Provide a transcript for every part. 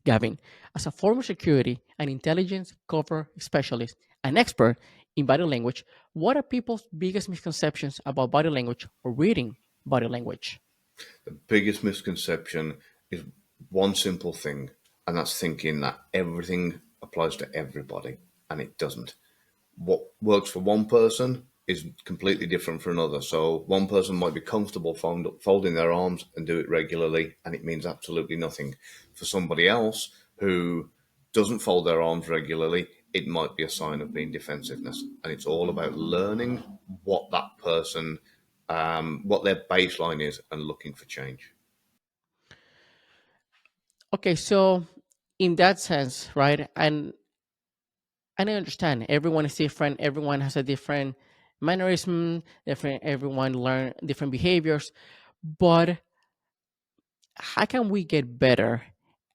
Gavin, as a former security and intelligence cover specialist and expert in body language, what are people's biggest misconceptions about body language or reading body language? The biggest misconception is one simple thing, and that's thinking that everything applies to everybody, and it doesn't. What works for one person is completely different for another. So one person might be comfortable folding their arms and do it regularly, and it means absolutely nothing. For somebody else who doesn't fold their arms regularly, it might be a sign of being defensiveness. And it's all about learning what that person, what their baseline is, and looking for change. Okay, so in that sense, right, and I understand everyone is different, everyone has a different mannerism, different everyone learn different behaviors, but how can we get better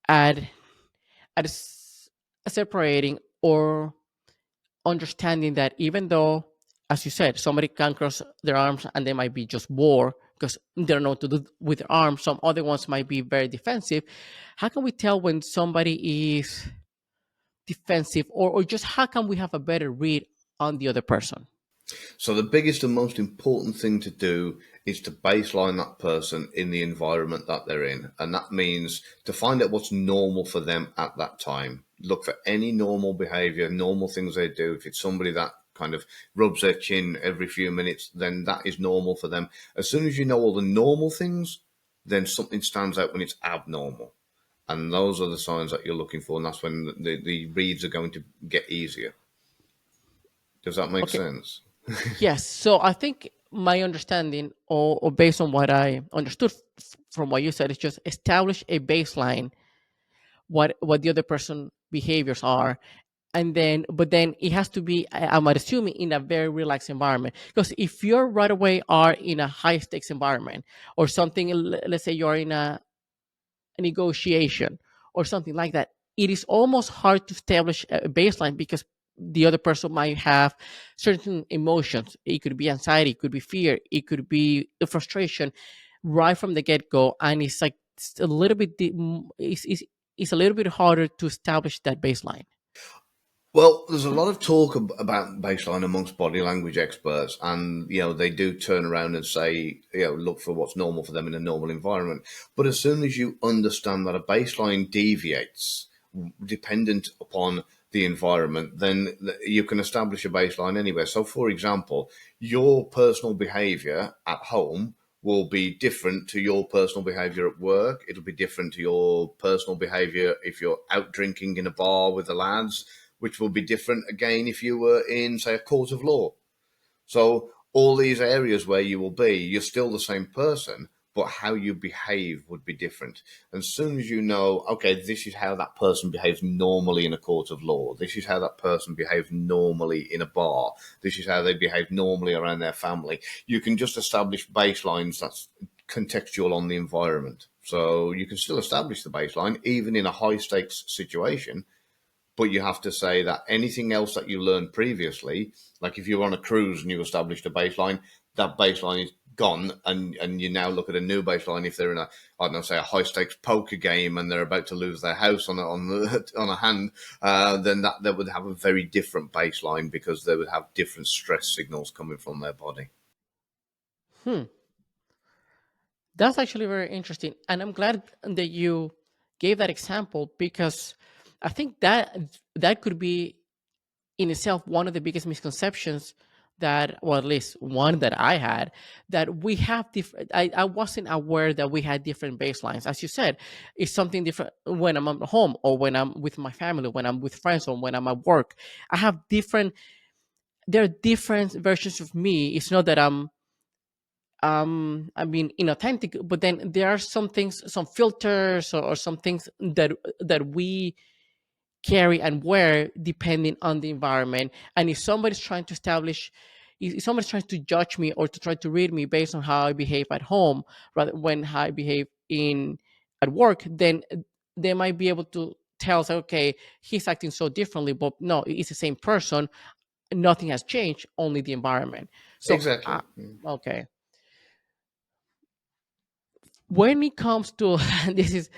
at at separating or understanding that even though, as you said, somebody can cross their arms and they might be just bored because they don't know what to do with their arms, some other ones might be very defensive. How can we tell when somebody is defensive, or just how can we have a better read on the other person? So the biggest and most important thing to do is to baseline that person in the environment that they're in. And that means to find out what's normal for them at that time. Look for any normal behavior, normal things they do. If it's somebody that kind of rubs their chin every few minutes, then that is normal for them. As soon as you know all the normal things, then something stands out when it's abnormal. And those are the signs that you're looking for. And that's when the reads are going to get easier. Does that make Okay, sense? yes. So I think my understanding, or based on what I understood from what you said, is just establish a baseline, what the other person behaviors are, and then but then it has to be, I'm assuming, in a very relaxed environment, because if you're right away are in a high stakes environment or something, let's say you're in a negotiation or something like that, it is almost hard to establish a baseline because the other person might have certain emotions. It could be anxiety, it could be fear, it could be frustration right from the get-go, and it's like it's a little bit it's a little bit harder to establish that baseline. Well, there's a lot of talk about baseline amongst body language experts, and they do turn around and say, look for what's normal for them in a normal environment. But as soon as you understand that a baseline deviates dependent upon the environment, then you can establish a baseline anywhere. So, for example, your personal behavior at home will be different to your personal behavior at work. It'll be different to your personal behavior if you're out drinking in a bar with the lads, which will be different again if you were in, say, a court of law. So all these areas where you will be, you're still the same person, but how you behave would be different. And as soon as you know, okay, this is how that person behaves normally in a court of law, this is how that person behaves normally in a bar, this is how they behave normally around their family, you can just establish baselines that's contextual on the environment. So you can still establish the baseline even in a high stakes situation, but you have to say that anything else that you learned previously, like if you were on a cruise and you established a baseline, that baseline is gone, and you now look at a new baseline. If they're in a, I don't know, say a high stakes poker game and they're about to lose their house on a hand, then that would have a very different baseline because they would have different stress signals coming from their body. Hmm. That's actually very interesting. And I'm glad that you gave that example because I think that could be in itself one of the biggest misconceptions that, well, at least one that I had, that we have different. I wasn't aware that we had different baselines. As you said, it's something different when I'm at home or when I'm with my family, when I'm with friends, or when I'm at work. I have different, there are different versions of me. It's not that I mean inauthentic, but then there are some things, some filters, or some things that we carry and wear depending on the environment. And if somebody's trying to establish, if somebody's trying to judge me or to try to read me based on how I behave at home rather when how I behave in at work, then they might be able to tell us, okay, he's acting so differently, but no, it's the same person. Nothing has changed, only the environment. So Exactly. okay, when it comes to this is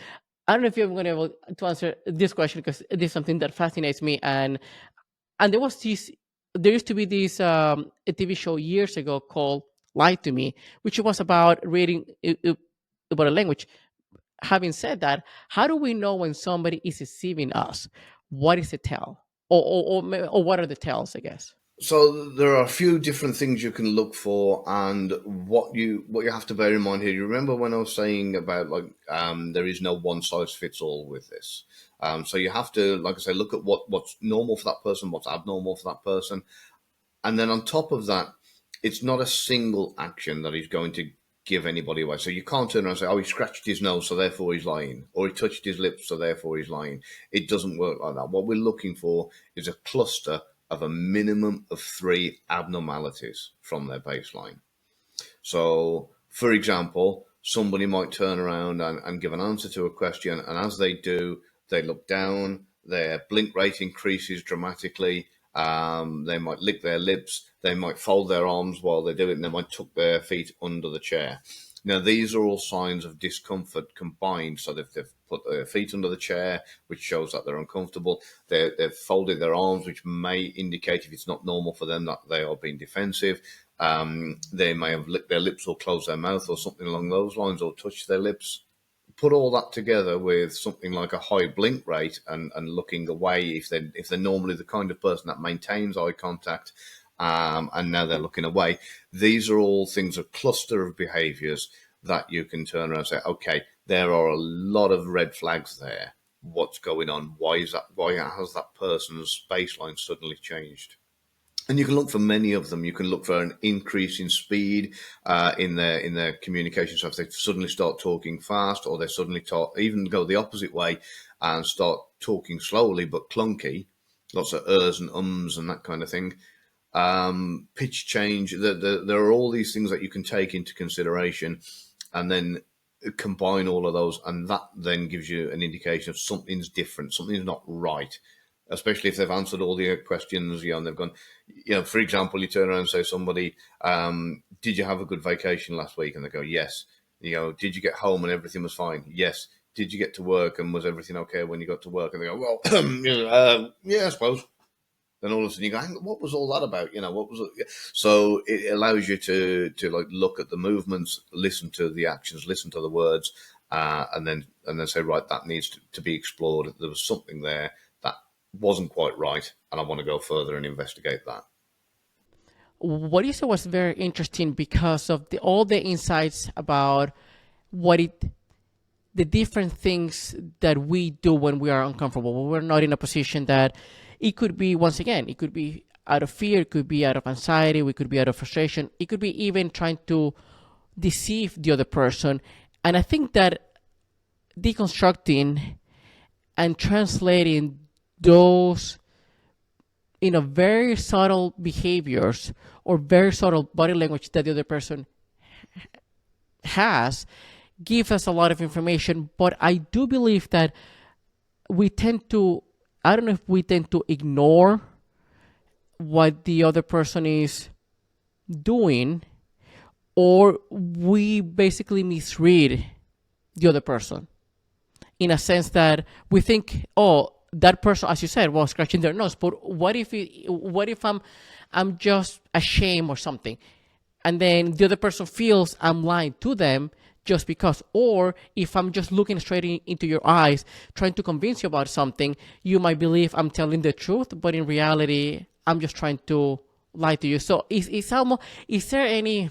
I don't know if you're going to be able to answer this question because it is something that fascinates me. And there used to be this a TV show years ago called "Lie to Me," which was about reading about a language. Having said that, how do we know when somebody is deceiving us? What is a tell, or what are the tells? I guess. So there are a few different things you can look for, and what you have to bear in mind here. You remember when I was saying about like there is no one size fits all with this. So you have to, like I say, look at what's normal for that person, what's abnormal for that person, and then on top of that, it's not a single action that is going to give anybody away. So you can't turn around and say, "Oh, he scratched his nose, so therefore he's lying," or "He touched his lips, so therefore he's lying." It doesn't work like that. What we're looking for is a cluster of a minimum of 3 abnormalities from their baseline. So, for example, somebody might turn around and give an answer to a question, and as they do, they look down, their blink rate increases dramatically. They might lick their lips, they might fold their arms while they do it, and they might tuck their feet under the chair. Now, these are all signs of discomfort combined. So they've put their feet under the chair, which shows that they're uncomfortable. They've folded their arms, which may indicate, if it's not normal for them, that they are being defensive. They may have licked their lips or closed their mouth or something along those lines, or touched their lips. Put all that together with something like a high blink rate and looking away, if they're normally the kind of person that maintains eye contact, and now they're looking away. These are all things, a cluster of behaviors that you can turn around and say, okay, there are a lot of red flags there. What's going on? Why is that? Why has that person's baseline suddenly changed? And you can look for many of them. You can look for an increase in speed in their communication. So if they suddenly start talking fast, or they suddenly even go the opposite way and start talking slowly but clunky, lots of ers and ums and that kind of thing. Pitch change. There are all these things that you can take into consideration, and then combine all of those, and that then gives you an indication of something's different, something's not right. Especially if they've answered all the questions, and they've gone, for example, you turn around and say to somebody, "Did you have a good vacation last week?" And they go, "Yes." "Did you get home and everything was fine?" "Yes." "Did you get to work and was everything okay when you got to work?" And they go, "Well, yeah, I suppose." Then all of a sudden you go, "Hang on, what was all that about?" What was it? So it allows you to like look at the movements, listen to the actions, listen to the words, and then say, right, that needs to be explored. There was something there that wasn't quite right, and I want to go further and investigate that. What you said was very interesting because of all the insights about the different things that we do when we are uncomfortable, when we're not in a position that it could be, once again, it could be out of fear, it could be out of anxiety, we could be out of frustration, it could be even trying to deceive the other person. And I think that deconstructing and translating those very subtle behaviors or very subtle body language that the other person has gives us a lot of information. But I do believe that we tend to, I don't know if we tend to ignore what the other person is doing, or we basically misread the other person in a sense that we think, oh, that person, as you said, was scratching their nose. But what if I'm just ashamed or something, and then the other person feels I'm lying to them just because? Or if I'm just looking straight into your eyes, trying to convince you about something, you might believe I'm telling the truth, but in reality, I'm just trying to lie to you. So is there any,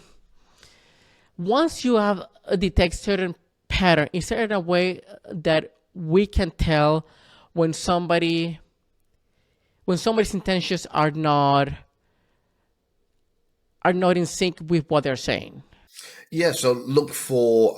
once you have detect certain pattern, is there a way that we can tell when somebody's intentions are not in sync with what they're saying? Yeah, so look for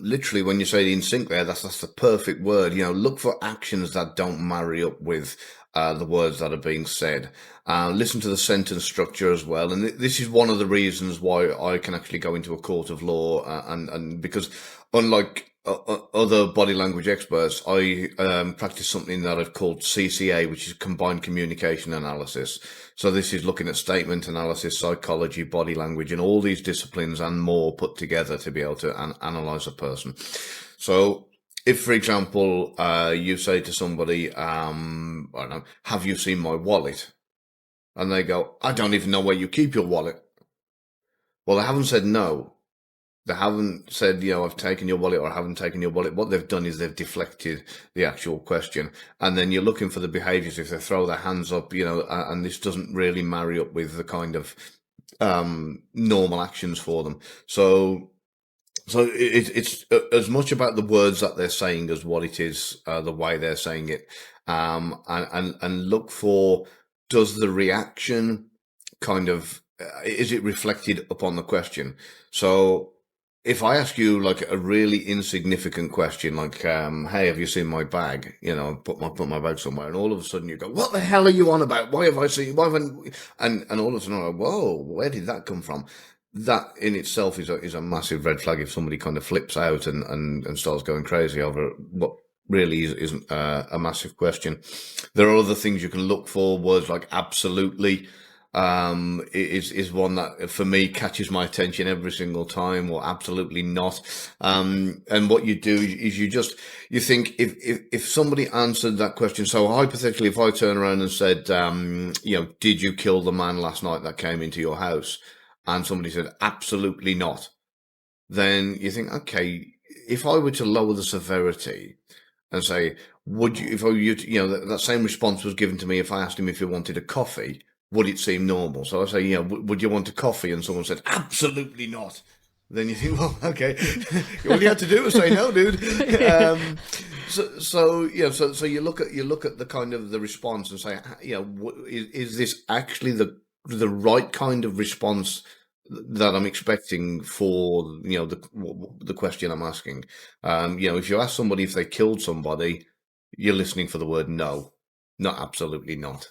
literally, when you say in sync there, that's the perfect word. Look for actions that don't marry up with the words that are being said. Listen to the sentence structure as well, and this is one of the reasons why I can actually go into a court of law, and because unlike other body language experts, I practice something that I've called CCA, which is combined communication analysis. So this is looking at statement analysis, psychology, body language, and all these disciplines and more put together to be able to analyze a person. So if, for example, you say to somebody, I don't know, have you seen my wallet? And they go, I don't even know where you keep your wallet. Well, they haven't said no. They haven't said, I've taken your wallet or I haven't taken your wallet. What they've done is they've deflected the actual question. And then you're looking for the behaviors if they throw their hands up, and this doesn't really marry up with the kind of normal actions for them. So it's as much about the words that they're saying as what it is the way they're saying it, and look for, does the reaction kind of is it reflected upon the question? So if I ask you like a really insignificant question, like hey, have you seen my bag? Put my bag somewhere, and all of a sudden you go, what the hell are you on about? Why have I seen? Why haven't? And all of a sudden I go, whoa, where did that come from? That in itself is a massive red flag if somebody kind of flips out and starts going crazy over what really isn't a massive question. There are other things you can look for. Words like absolutely is one that for me catches my attention every single time, or absolutely not. And what you do is you think if somebody answered that question. So hypothetically, if I turn around and said, did you kill the man last night that came into your house? And somebody said, absolutely not. Then you think, okay, if I were to lower the severity and say, would you, that same response was given to me if I asked him if he wanted a coffee, would it seem normal? So I say, would you want a coffee? And someone said, absolutely not. Then you think, well, okay, all you had to do was say no, dude. So you look at the kind of the response and say, is this actually the right kind of response that I'm expecting for the question I'm asking? If you ask somebody if they killed somebody, you're listening for the word no, not absolutely not.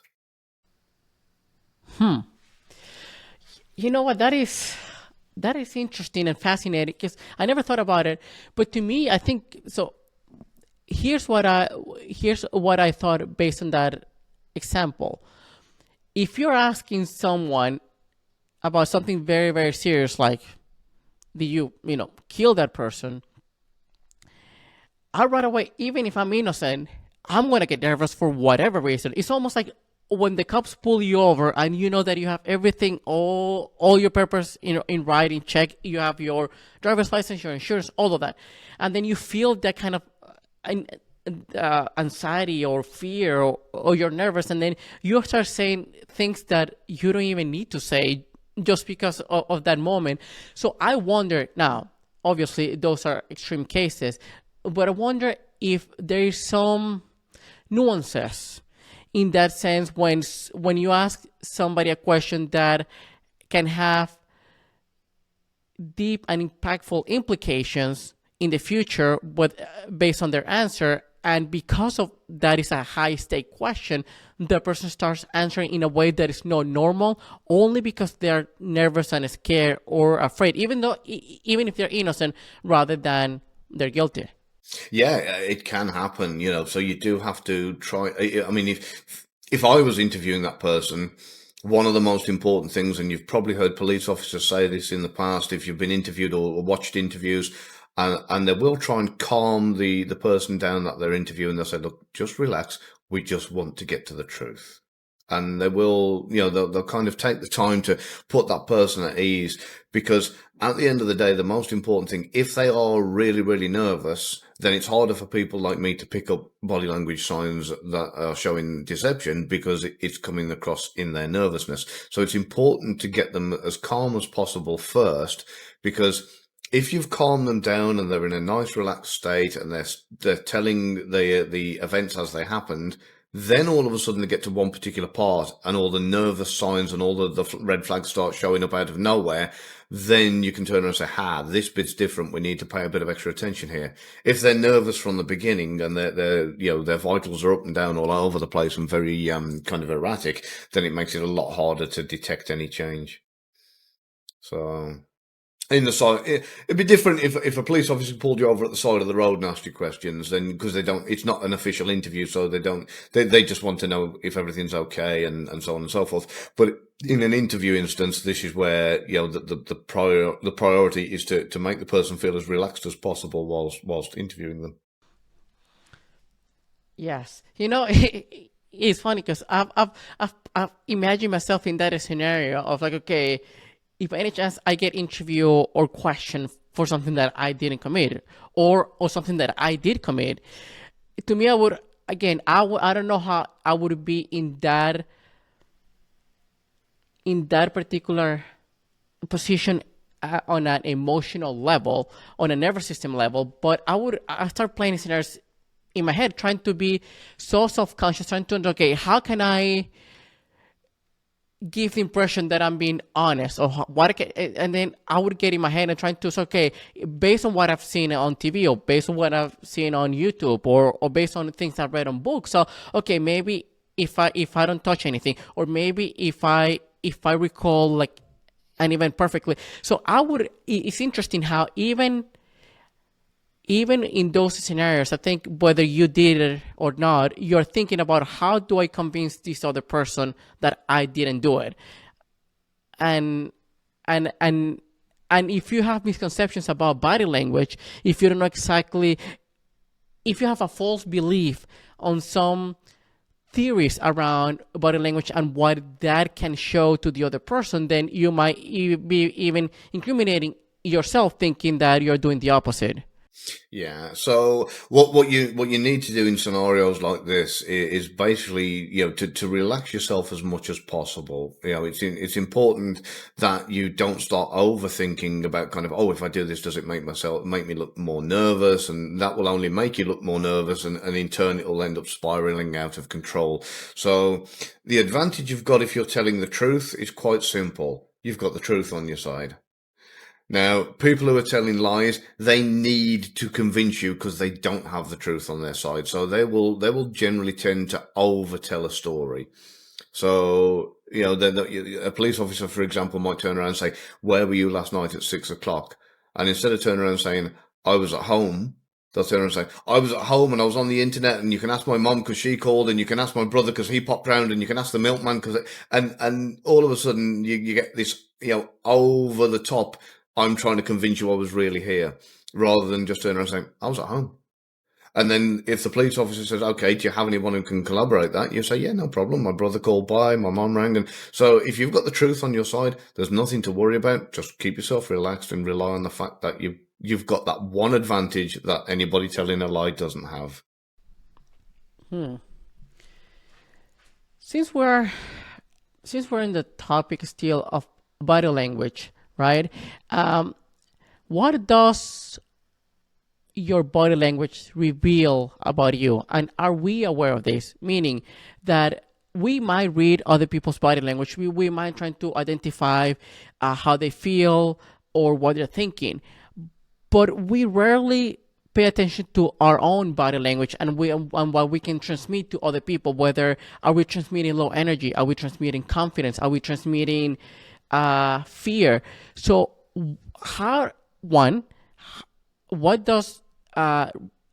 You know what? That is interesting and fascinating because I never thought about it. But to me, I think so. Here's what I thought based on that example. If you're asking someone about something very, very serious, like did you kill that person, I right away, even if I'm innocent, I'm gonna get nervous for whatever reason. It's almost like when the cops pull you over and you know that you have everything, all your papers, in writing, check, you have your driver's license, your insurance, all of that, and then you feel that kind of anxiety or fear, or you're nervous, and then you start saying things that you don't even need to say just because of that moment. So I wonder now, obviously those are extreme cases, but I wonder if there is some nuances in that sense when you ask somebody a question that can have deep and impactful implications in the future, but based on their answer, and because of that is a high stake question, the person starts answering in a way that is not normal, only because they're nervous and scared or afraid, even if they're innocent, rather than they're guilty. Yeah, it can happen, so you do have to try. I mean, if I was interviewing that person, one of the most important things, and you've probably heard police officers say this in the past, if you've been interviewed or watched interviews, and they will try and calm the person down that they're interviewing. They'll say, look, just relax. We just want to get to the truth. And they will, they'll kind of take the time to put that person at ease, because at the end of the day, the most important thing, if they are really, really nervous, then it's harder for people like me to pick up body language signs that are showing deception, because it's coming across in their nervousness. So it's important to get them as calm as possible first, because if you've calmed them down and they're in a nice relaxed state and they're telling the events as they happened, then all of a sudden they get to one particular part and all the nervous signs and all the red flags start showing up out of nowhere. Then you can turn around and say, this bit's different. We need to pay a bit of extra attention here. If they're nervous from the beginning and their vitals are up and down all over the place and very kind of erratic, then it makes it a lot harder to detect any change. So in the side, it'd be different if a police officer pulled you over at the side of the road and asked you questions, then, because it's not an official interview, so they just want to know if everything's okay and so on and so forth. But in an interview instance, this is where the priority is to make the person feel as relaxed as possible whilst interviewing them. Yes, it's funny because I've imagined myself in that scenario of like, okay, if by any chance I get interview or question for something that I didn't commit, or something that I did commit, to me, I would again, I don't know how I would be in that particular position on an emotional level, on a nervous system level. But I start playing scenarios in my head, trying to be so self-conscious, trying to okay, how can I give the impression that I'm being honest, or what I can, and then I would get in my head and trying to say, okay, based on what I've seen on TV, or based on what I've seen on YouTube, or based on the things I've read on books. So okay, maybe if I don't touch anything, or maybe if I recall like an event perfectly. So it's interesting how even in those scenarios, I think whether you did it or not, you're thinking about how do I convince this other person that I didn't do it. And and and and if you have misconceptions about body language, if you don't know exactly, if you have a false belief on some theories around body language and what that can show to the other person, then you might be even incriminating yourself, thinking that you're doing the opposite. Yeah. So what you need to do in scenarios like this is basically, to relax yourself as much as possible. It's important that you don't start overthinking about kind of, oh, if I do this, does it make me look more nervous? And that will only make you look more nervous, and in turn it will end up spiraling out of control. So the advantage you've got if you're telling the truth is quite simple. You've got the truth on your side. Now, people who are telling lies, they need to convince you because they don't have the truth on their side. So they will generally tend to overtell a story. So, a police officer, for example, might turn around and say, "Where were you last night at 6 o'clock?" And instead of turning around and saying, "I was at home," they'll turn around and say, "I was at home and I was on the internet, and you can ask my mum because she called, and you can ask my brother because he popped round, and you can ask the milkman because," and all of a sudden you get this, over the top, I'm trying to convince you I was really here, rather than just turning around and saying, "I was at home." And then if the police officer says, "Okay, do you have anyone who can corroborate that?" You say, "Yeah, no problem. My brother called by, my mom rang." And so if you've got the truth on your side, there's nothing to worry about. Just keep yourself relaxed and rely on the fact that you've got that one advantage that anybody telling a lie doesn't have. Since we're since we're in the topic still of body language, right? What does your body language reveal about you, and are we aware of this? Meaning that we might read other people's body language, we might try to identify how they feel or what they're thinking, but we rarely pay attention to our own body language and what we can transmit to other people. Whether are we transmitting low energy, are we transmitting confidence, are we transmitting fear? So how one what does our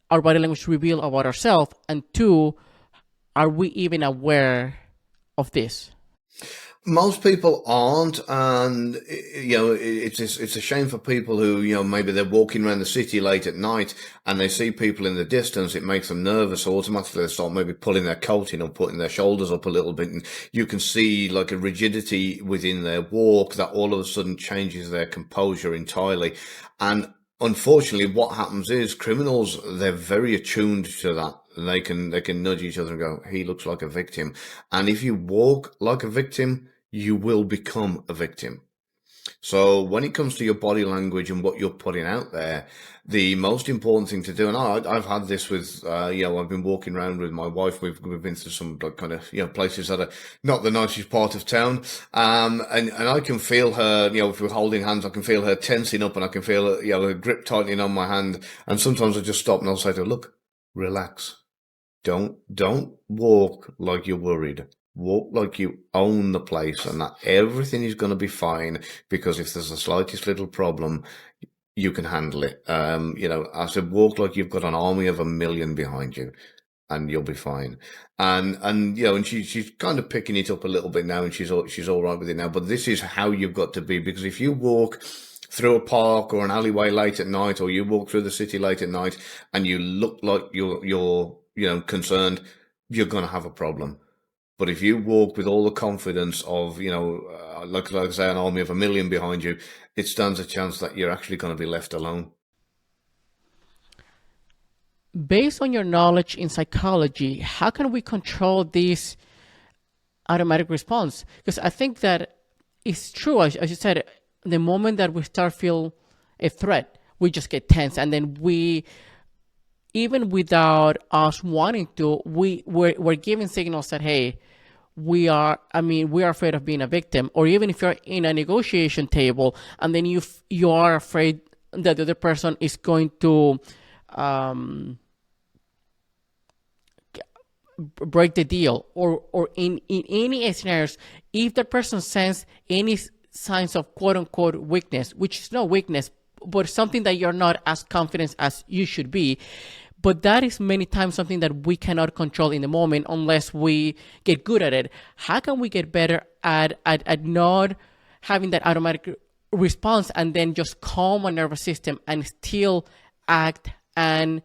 body language reveal about ourselves, and two, are we even aware of this? Most people aren't, and it's a shame for people who, maybe they're walking around the city late at night and they see people in the distance. It makes them nervous, so automatically they start maybe pulling their coat in or putting their shoulders up a little bit, and you can see like a rigidity within their walk that all of a sudden changes their composure entirely. And unfortunately, what happens is criminals, they're very attuned to that. They can nudge each other and go, "He looks like a victim." And if you walk like a victim, you will become a victim. So when it comes to your body language and what you're putting out there, the most important thing to do, and I've had this with, I've been walking around with my wife. We've been to some like kind of, places that are not the nicest part of town. And I can feel her, if we're holding hands, I can feel her tensing up, and I can feel, her grip tightening on my hand. And sometimes I just stop and I'll say to her, "Look, relax. Don't walk like you're worried. Walk like you own the place and that everything is going to be fine, because if there's the slightest little problem, you can handle it." I said, walk like you've got an army of 1 million behind you, and you'll be fine. And she's kind of picking it up a little bit now, and she's all right with it now. But this is how you've got to be, because if you walk through a park or an alleyway late at night, or you walk through the city late at night, and you look like you're concerned, you're going to have a problem. But if you walk with all the confidence of, like I say, an army of 1 million behind you, it stands a chance that you're actually going to be left alone. Based on your knowledge in psychology, how can we control this automatic response? Because I think that it's true, as you said, the moment that we start feel a threat, we just get tense, and then even without us wanting to, we're giving signals that, hey, we are afraid of being a victim. Or even if you're in a negotiation table and then you are afraid that the other person is going to break the deal, or in any scenarios, if the person sense any signs of quote unquote weakness, which is no weakness, but something that you're not as confident as you should be. But that is many times something that we cannot control in the moment unless we get good at it. How can we get better at not having that automatic response and then just calm our nervous system and still act and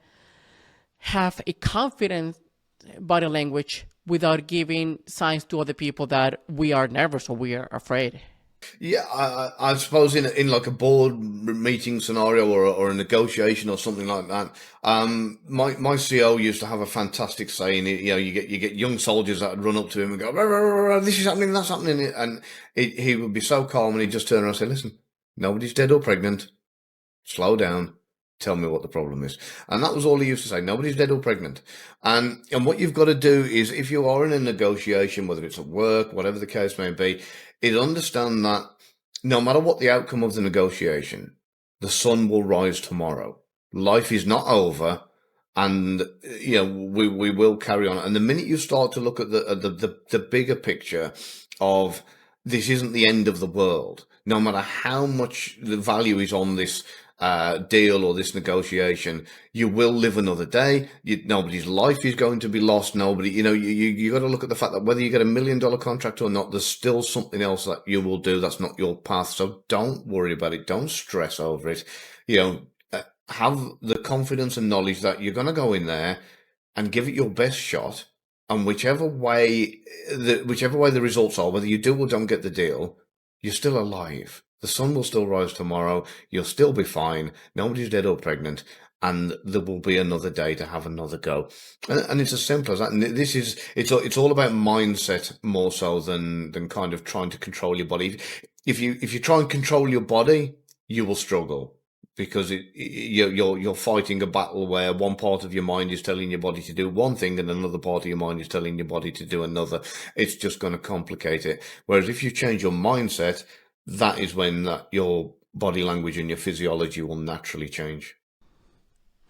have a confident body language without giving signs to other people that we are nervous or we are afraid? Yeah, I suppose in like a board meeting scenario or a negotiation or something like that. My CO used to have a fantastic saying. You get young soldiers that would run up to him and go, "Rah, rah, rah, rah, this is happening, that's happening," and he would be so calm, and he'd just turn around and say, "Listen, nobody's dead or pregnant. Slow down. Tell me what the problem is." And that was all he used to say. Nobody's dead or pregnant. And what you've got to do is, if you are in a negotiation, whether it's at work, whatever the case may be, is understand that no matter what the outcome of the negotiation, the sun will rise tomorrow. Life is not over, and we will carry on. And the minute you start to look at the bigger picture of this isn't the end of the world, no matter how much the value is on this deal or this negotiation, you will live another day. Nobody's life is going to be lost. Nobody, you got to look at the fact that whether you get $1 million contract or not, there's still something else that you will do that's not your path. So don't worry about it. Don't stress over it. Have the confidence and knowledge that you're going to go in there and give it your best shot. And whichever way the results are, whether you do or don't get the deal, you're still alive. The sun will still rise tomorrow. You'll still be fine. Nobody's dead or pregnant. And there will be another day to have another go. And it's as simple as that. And it's all about mindset more so than kind of trying to control your body. If you try and control your body, you will struggle, because you're fighting a battle where one part of your mind is telling your body to do one thing and another part of your mind is telling your body to do another. It's just going to complicate it. Whereas if you change your mindset, that is when your body language and your physiology will naturally change.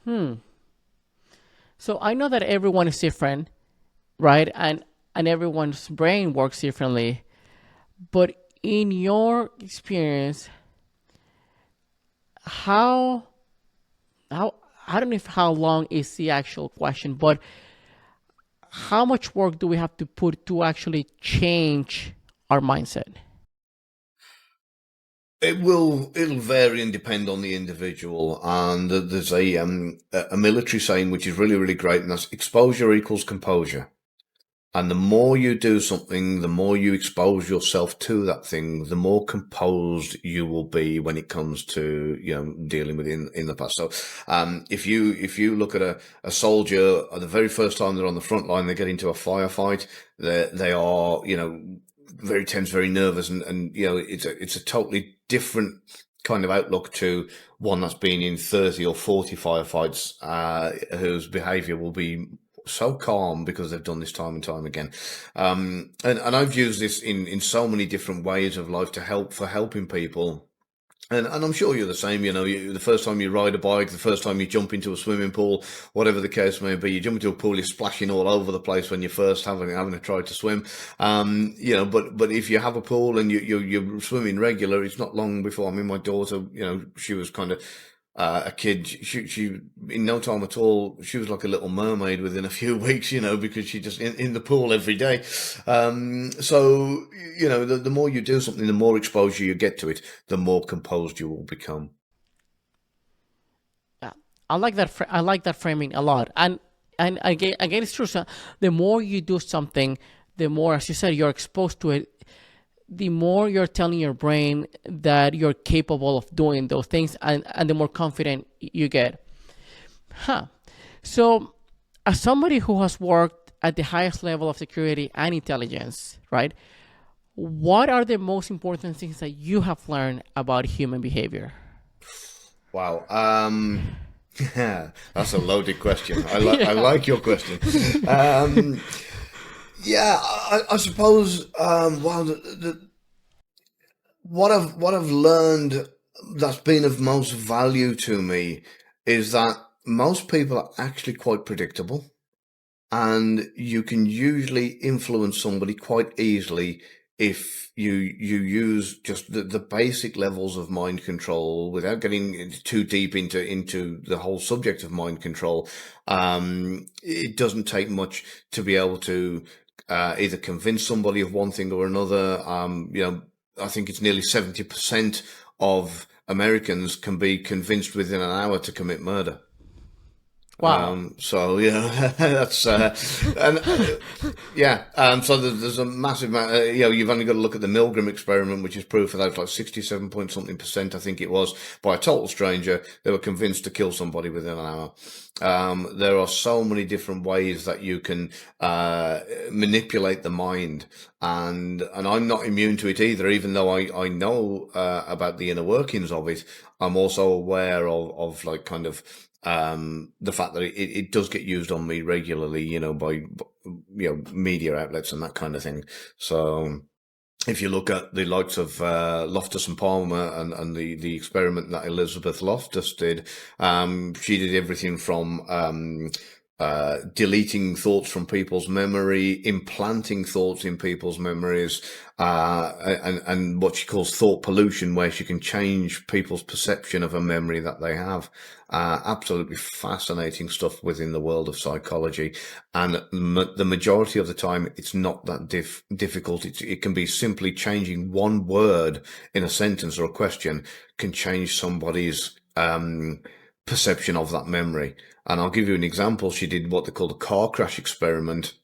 So I know that everyone is different, right? And everyone's brain works differently. But in your experience, how I don't know if how long is the actual question, but how much work do we have to put to actually change our mindset? It'll vary and depend on the individual. And there's a military saying which is really, really great, and that's exposure equals composure. And the more you do something, the more you expose yourself to that thing, the more composed you will be when it comes to, dealing with it in the past. So, if you look at a soldier, the very first time they're on the front line, they get into a firefight, they are, very tense, very nervous, and it's a totally different kind of outlook to one that's been in 30 or 40 firefights, whose behavior will be so calm because they've done this time and time again. And I've used this in so many different ways of life for helping people. And I'm sure you're the same. The first time you ride a bike, the first time you jump into a swimming pool, whatever the case may be, you jump into a pool, you're splashing all over the place when you're first having a try to swim. But if you have a pool and you're swimming regular, it's not long before. I mean, my daughter, she was kind of a kid. She in no time at all, she was like a little mermaid within a few weeks, because she just in the pool every day. So the more you do something, the more exposure you get to it, the more composed you will become. Yeah, I like that. I like that framing a lot. And And again, it's true. So the more you do something, the more, as you said, you're exposed to it. The more you're telling your brain that you're capable of doing those things, and the more confident you get. So, as somebody who has worked at the highest level of security and intelligence, right? What are the most important things that you have learned about human behavior? Wow. That's a loaded question. I like your question. Yeah, I suppose. Well, what I've learned that's been of most value to me is that most people are actually quite predictable, and you can usually influence somebody quite easily if you use just the basic levels of mind control without getting too deep into the whole subject of mind control. It doesn't take much to be able to either convince somebody of one thing or another. I think it's nearly 70% of Americans can be convinced within an hour to commit murder. Wow. So yeah, that's yeah. So there's a massive amount. You've only got to look at the Milgram experiment, which is proof of that. Like 67 point something percent, I think it was, by a total stranger. They were convinced to kill somebody within an hour. There are so many different ways that you can manipulate the mind, and I'm not immune to it either. Even though I know about the inner workings of it, I'm also aware of like kind of the fact that it does get used on me regularly, by media outlets and that kind of thing. So if you look at the likes of Loftus and Palmer and the experiment that Elizabeth Loftus did, she did everything from deleting thoughts from people's memory, implanting thoughts in people's memories, and what she calls thought pollution, where she can change people's perception of a memory that they have. Absolutely fascinating stuff within the world of psychology. And the majority of the time, it's not that difficult. It can be simply changing one word in a sentence or a question can change somebody's perception of that memory. And I'll give you an example. She did what they call the car crash experiment.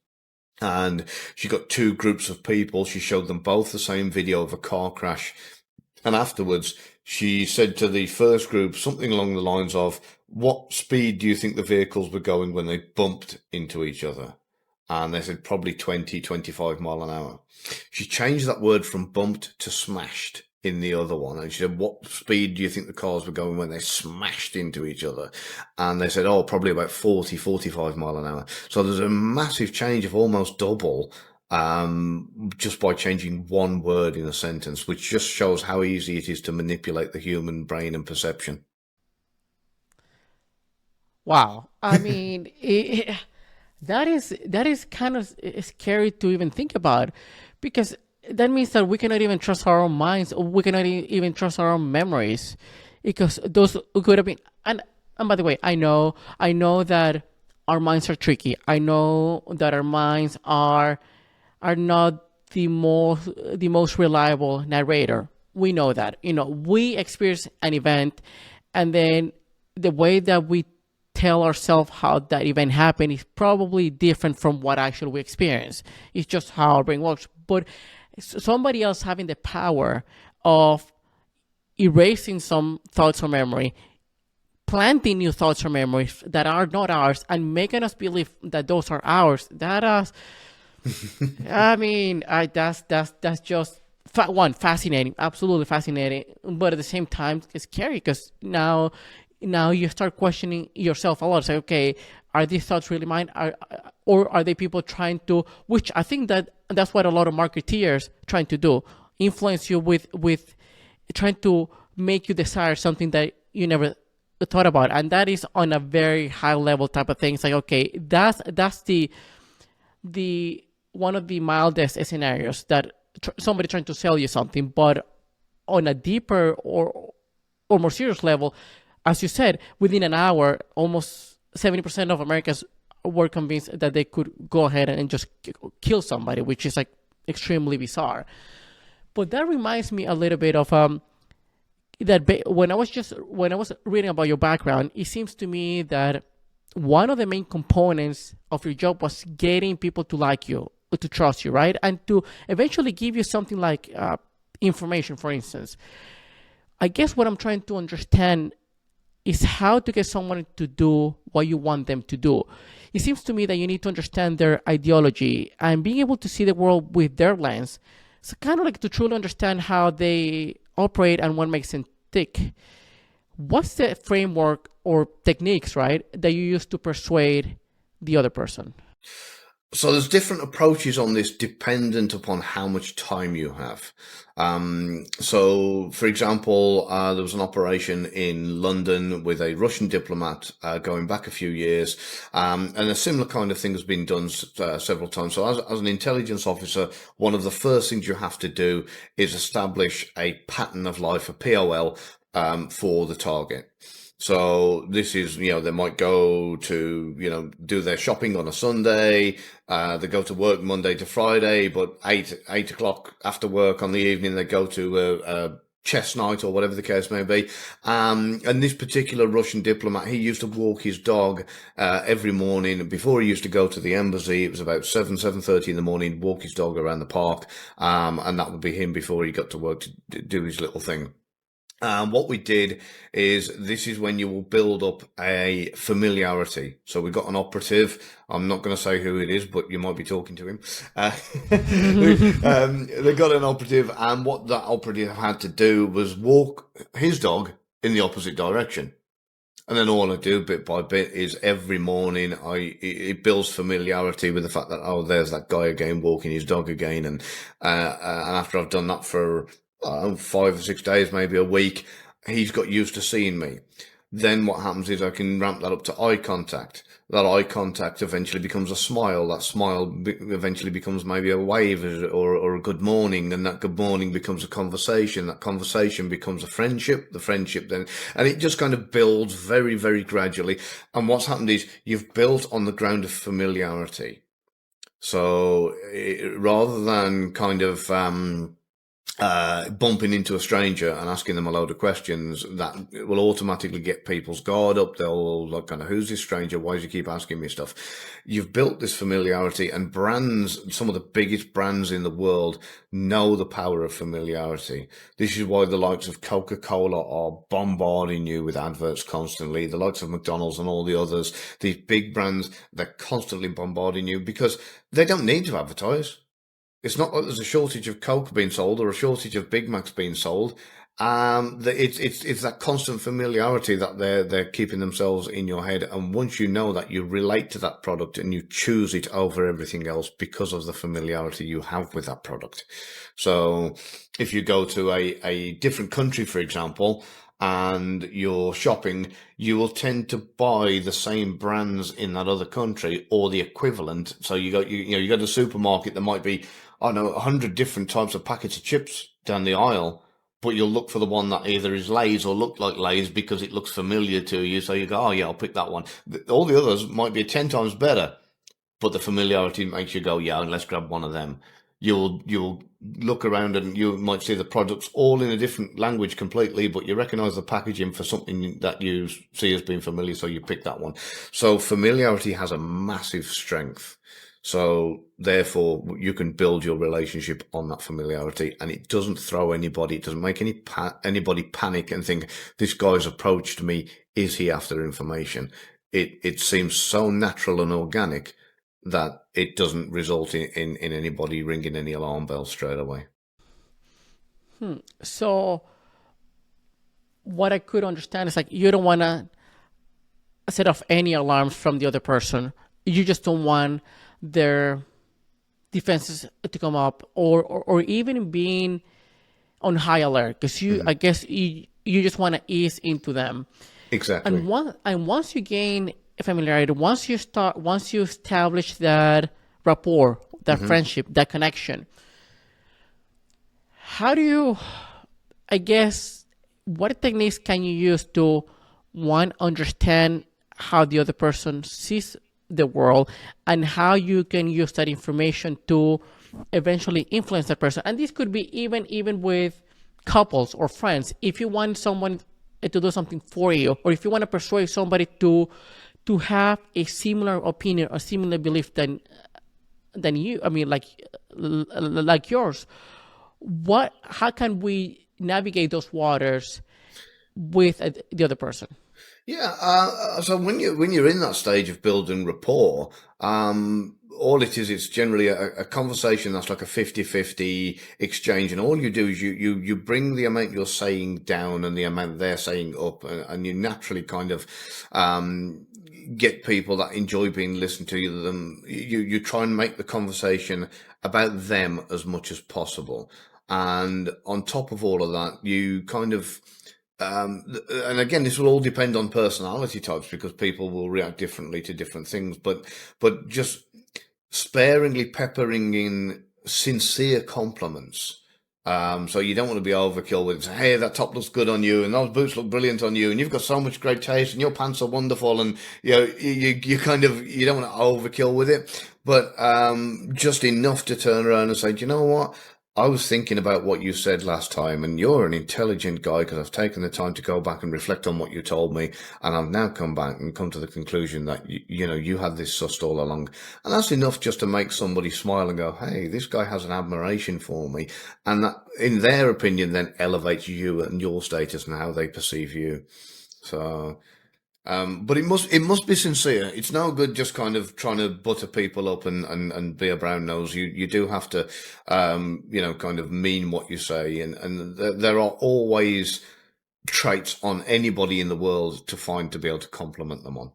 And she got two groups of people. She showed them both the same video of a car crash. And afterwards, she said to the first group something along the lines of, what speed do you think the vehicles were going when they bumped into each other? And they said probably 20, 25 mile an hour. She changed that word from bumped to smashed in the other one. And she said, what speed do you think the cars were going when they smashed into each other? And they said, probably about 40, 45 mile an hour. So there's a massive change of almost double just by changing one word in a sentence, which just shows how easy it is to manipulate the human brain and perception. Wow. I mean, that is kind of scary to even think about, because that means that we cannot even trust our own minds, or we cannot even trust our own memories, because those could have been. And by the way, I know that our minds are tricky. I know that our minds are not the most reliable narrator. We know that. We experience an event, and then the way that we tell ourselves how that event happened is probably different from what actually we experience. It's just how our brain works. But somebody else having the power of erasing some thoughts or memory, planting new thoughts or memories that are not ours, and making us believe that those are ours, I mean, that's just fascinating, absolutely fascinating. But at the same time, it's scary, because now you start questioning yourself a lot. It's like, okay, are these thoughts really mine? Or are they people trying to, which I think that's what a lot of marketeers trying to do, influence you with trying to make you desire something that you never thought about. And that is on a very high level type of thing. It's like, okay, that's the one of the mildest scenarios, that somebody trying to sell you something. But on a deeper or more serious level, as you said, within an hour, almost 70% of Americans were convinced that they could go ahead and just kill somebody, which is like extremely bizarre. But that reminds me a little bit of when I was reading about your background, it seems to me that one of the main components of your job was getting people to like you, to trust you, right? And to eventually give you something like information, for instance. I guess what I'm trying to understand is how to get someone to do what you want them to do. It seems to me that you need to understand their ideology and being able to see the world with their lens. So kind of like to truly understand how they operate and what makes them tick. What's the framework or techniques, right, that you use to persuade the other person? So there's different approaches on this dependent upon how much time you have. So, for example, there was an operation in London with a Russian diplomat going back a few years, and a similar kind of thing has been done several times. So as an intelligence officer, one of the first things you have to do is establish a pattern of life, a POL, for the target. So this is, they might go to, do their shopping on a Sunday. They go to work Monday to Friday, but 8 o'clock after work on the evening, they go to a chess night or whatever the case may be. And this particular Russian diplomat, he used to walk his dog every morning. Before he used to go to the embassy, it was about 7:30 in the morning, he'd walk his dog around the park. And that would be him before he got to work to do his little thing. What we did is this is when you will build up a familiarity. So we've got an operative. I'm not going to say who it is, but you might be talking to him. They got an operative, and what that operative had to do was walk his dog in the opposite direction. And then all I do bit by bit is every morning it builds familiarity with the fact that, oh, there's that guy again walking his dog again. And after I've done that for 5 or 6 days, maybe a week, he's got used to seeing me. Then what happens is I can ramp that up to eye contact. That eye contact eventually becomes a smile. That smile eventually becomes maybe a wave or a good morning. And that good morning becomes a conversation. That conversation becomes a friendship. The friendship then, and it just kind of builds very, very gradually. And what's happened is you've built on the ground of familiarity. So rather than kind of, bumping into a stranger and asking them a load of questions, that will automatically get people's guard up. They'll look kind of, who's this stranger? Why does he keep asking me stuff? You've built this familiarity, and brands, some of the biggest brands in the world, know the power of familiarity. This is why the likes of Coca-Cola are bombarding you with adverts constantly. The likes of McDonald's and all the others, these big brands, they're constantly bombarding you because they don't need to advertise. It's not like there's a shortage of Coke being sold or a shortage of Big Macs being sold. It's that constant familiarity that they're keeping themselves in your head. And once you know that, you relate to that product and you choose it over everything else because of the familiarity you have with that product. So if you go to a different country, for example, and you're shopping, you will tend to buy the same brands in that other country or the equivalent. So you go to the supermarket, there might be, 100 different types of packets of chips down the aisle, but you'll look for the one that either is Lay's or look like Lay's because it looks familiar to you. So you go, oh yeah, I'll pick that one. All the others might be 10 times better, but the familiarity makes you go, yeah, let's grab one of them. You'll look around and you might see the products all in a different language completely, but you recognize the packaging for something that you see as being familiar, so you pick that one. So familiarity has a massive strength. So therefore, you can build your relationship on that familiarity, and it doesn't throw anybody. It doesn't make anybody panic and think, this guy's approached me. Is he after information? It seems so natural and organic that it doesn't result in anybody ringing any alarm bells straight away. So what I could understand is like, you don't want to set off any alarms from the other person. You just don't want their defenses to come up or even being on high alert, because I guess you just want to ease into them. Exactly. And once you gain familiarity, once you establish that rapport, that friendship, that connection, how do you, I guess, what techniques can you use to, one, understand how the other person sees the world and how you can use that information to eventually influence that person? And this could be even with couples or friends. If you want someone to do something for you, or if you want to persuade somebody to to have a similar opinion or similar belief than you. I mean, like yours. How can we navigate those waters with the other person? Yeah. So when you're in that stage of building rapport, all it is, it's generally a conversation that's like a 50-50 exchange, and all you do is you bring the amount you're saying down and the amount they're saying up, and you naturally kind of get people that enjoy being listened to. You try and make the conversation about them as much as possible, and on top of all of that, you kind of and again, this will all depend on personality types, because people will react differently to different things. But just sparingly peppering in sincere compliments. So you don't want to be overkill with, hey, that top looks good on you, and those boots look brilliant on you, and you've got so much great taste, and your pants are wonderful, and you kind of, you don't want to overkill with it, but just enough to turn around and say, do you know what? I was thinking about what you said last time, and you're an intelligent guy, because I've taken the time to go back and reflect on what you told me, and I've now come back and come to the conclusion that you had this sussed all along, and that's enough just to make somebody smile and go, "Hey, this guy has an admiration for me," and that, in their opinion, then elevates you and your status and how they perceive you. So. But it must be sincere. It's no good just kind of trying to butter people up and be a brown nose. You do have to, kind of mean what you say. And there are always traits on anybody in the world to be able to compliment them on.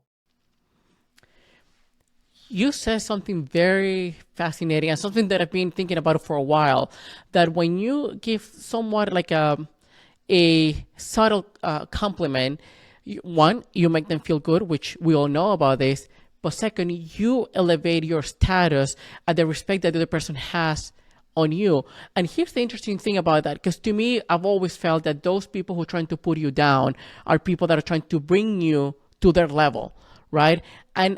You said something very fascinating and something that I've been thinking about for a while. That when you give someone like a subtle compliment, one, you make them feel good, which we all know about this. But second, you elevate your status and the respect that the other person has on you. And here's the interesting thing about that, because to me, I've always felt that those people who are trying to put you down are people that are trying to bring you to their level, right? And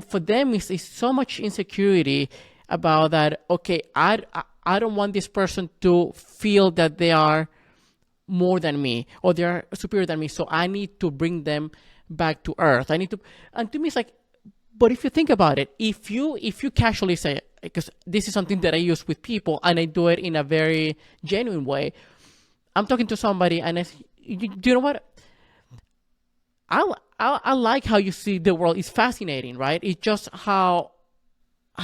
for them, it's so much insecurity about that. Okay, I don't want this person to feel that they are more than me or they're superior than me, so I need to bring them back to earth. I need to, and to me it's like, but if you think about it, if you casually say, because this is something that I use with people and I do it in a very genuine way, I'm talking to somebody and do you know what, I like how you see the world. It's fascinating, right? It's just how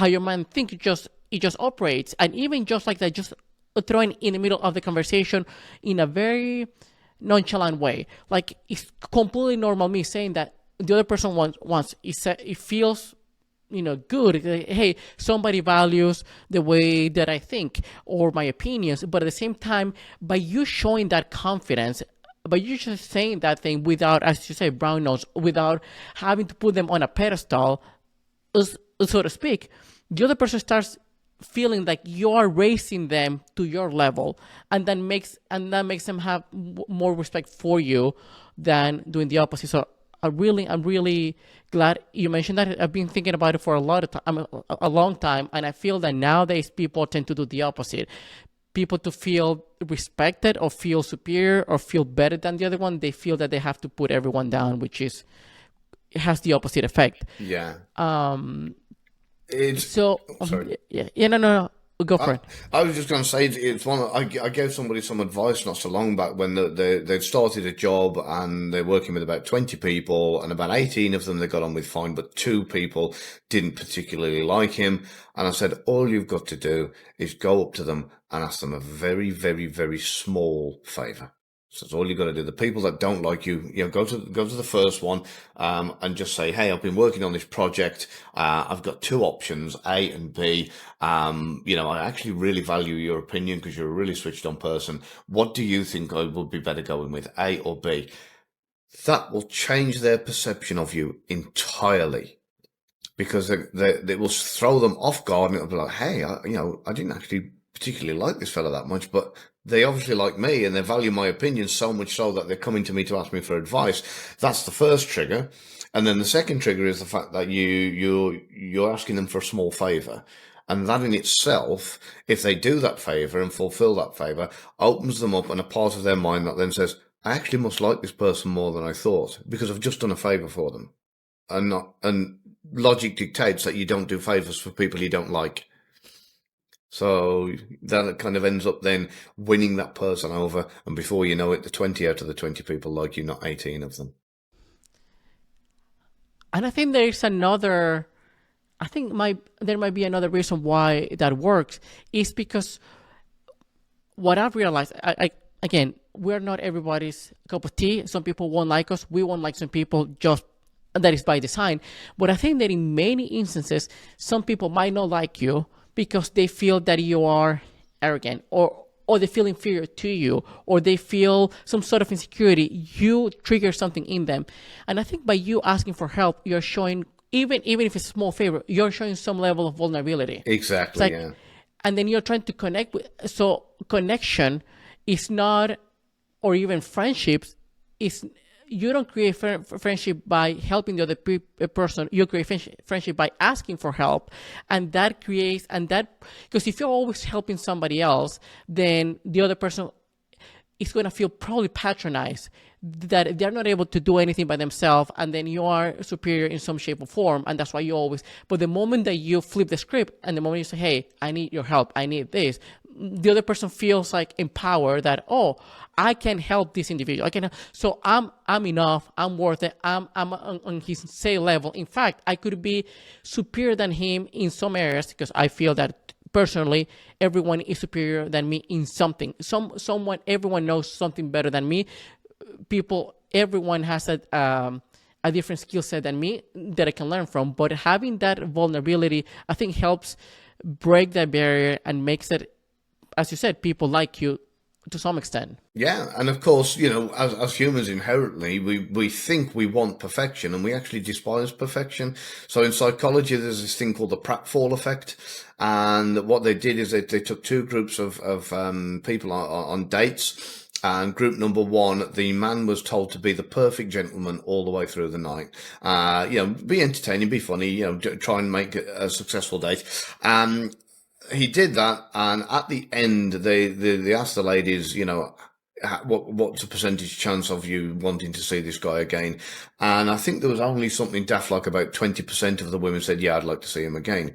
your mind thinks. It just operates, and even just like that, just throwing in the middle of the conversation in a very nonchalant way. Like, it's completely normal me saying that the other person wants it feels, good. Hey, somebody values the way that I think or my opinions, but at the same time, by you showing that confidence, by you just saying that thing without, as you say, brown nose, without having to put them on a pedestal, so to speak, the other person starts feeling like you're raising them to your level, and that makes them have more respect for you than doing the opposite. So I'm really glad you mentioned that. I've been thinking about it for a long time, and I feel that nowadays people tend to do the opposite. People, to feel respected or feel superior or feel better than the other one, they feel that they have to put everyone down, which it has the opposite effect. Yeah. So Sorry. No, go for it. I was just going to say, it's one. I gave somebody some advice not so long back when they'd started a job and they're working with about 20 people, and about 18 of them they got on with fine, but 2 people didn't particularly like him. And I said, all you've got to do is go up to them and ask them a very, very, very small favor. So that's all you got to do. The people that don't like you, go to the first one, and just say, "Hey, I've been working on this project. I've got 2 options, A and B. I actually really value your opinion because you're a really switched on person. What do you think I would be better going with, A or B?" That will change their perception of you entirely, because it will throw them off guard, and it'll be like, "Hey, I didn't actually particularly like this fella that much, but they obviously like me and they value my opinion so much so that they're coming to me to ask me for advice." That's the first trigger. And then the second trigger is the fact that you're asking them for a small favor. And that in itself, if they do that favor and fulfill that favor, opens them up, and a part of their mind that then says, "I actually must like this person more than I thought because I've just done a favor for them." and logic dictates that you don't do favors for people you don't like. So that kind of ends up then winning that person over, and before you know it, the 20 out of the 20 people like you, not 18 of them. And I think there is another. I think there might be another reason why that works is because what I've realized, again, we're not everybody's cup of tea. Some people won't like us. We won't like some people, just that is by design. But I think that in many instances, some people might not like you because they feel that you are arrogant, or they feel inferior to you, or they feel some sort of insecurity. You trigger something in them. And I think by you asking for help, you're showing, even if it's a small favor, you're showing some level of vulnerability. Exactly, Like, yeah. and then you're trying to connect with, so connection is not, or even friendships is, you don't create friendship by helping the other person. You create friendship by asking for help, and that creates, and that, because if you're always helping somebody else, then the other person is going to feel probably patronized, that they're not able to do anything by themselves, and then you are superior in some shape or form, and that's why you always. But the moment that you flip the script, and the moment you say, "Hey, I need your help, I need this," the other person feels like empowered, that, oh, I can help this individual. I can, so I'm enough. I'm worth it. I'm on his same level. In fact, I could be superior than him in some areas, because I feel that personally, everyone is superior than me in something. Everyone knows something better than me. Everyone has a different skill set than me that I can learn from. But having that vulnerability, I think, helps break that barrier and makes it, as you said, people like you to some extent. Yeah, and of course, as humans inherently, we think we want perfection, and we actually despise perfection. So in psychology, there's this thing called the pratfall effect, and what they did is they took two groups of people on dates. And group number one, the man was told to be the perfect gentleman all the way through the night. Be entertaining, be funny, try and make a successful date. He did that, and at the end, they asked the ladies, what's the percentage chance of you wanting to see this guy again? And I think there was only something daft like about 20% of the women said, yeah, I'd like to see him again.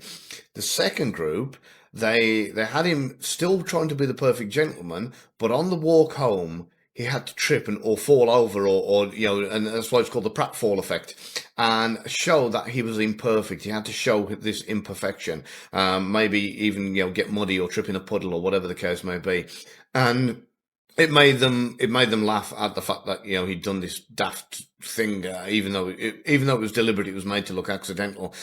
The second group, they had him still trying to be the perfect gentleman, but on the walk home, he had to trip or fall over, and that's why it's called the pratfall effect, and show that he was imperfect. He had to show this imperfection, maybe even get muddy or trip in a puddle or whatever the case may be, and it made them laugh at the fact that he'd done this daft thing, even though it was deliberate. It was made to look accidental.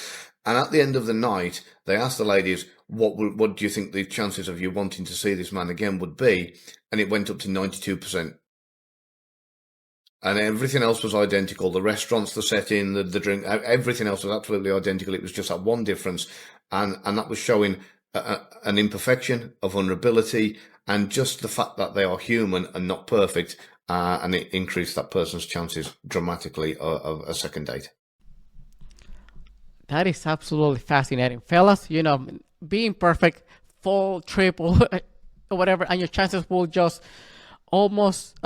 And at the end of the night, they asked the ladies, what do you think the chances of you wanting to see this man again would be? And it went up to 92%. And everything else was identical. The restaurants, the setting, the drink, everything else was absolutely identical. It was just that one difference. And that was showing an imperfection, a vulnerability, and just the fact that they are human and not perfect. And it increased that person's chances dramatically of a second date. That is absolutely fascinating. Fellas, being perfect, full, triple, or whatever, and your chances will just almost,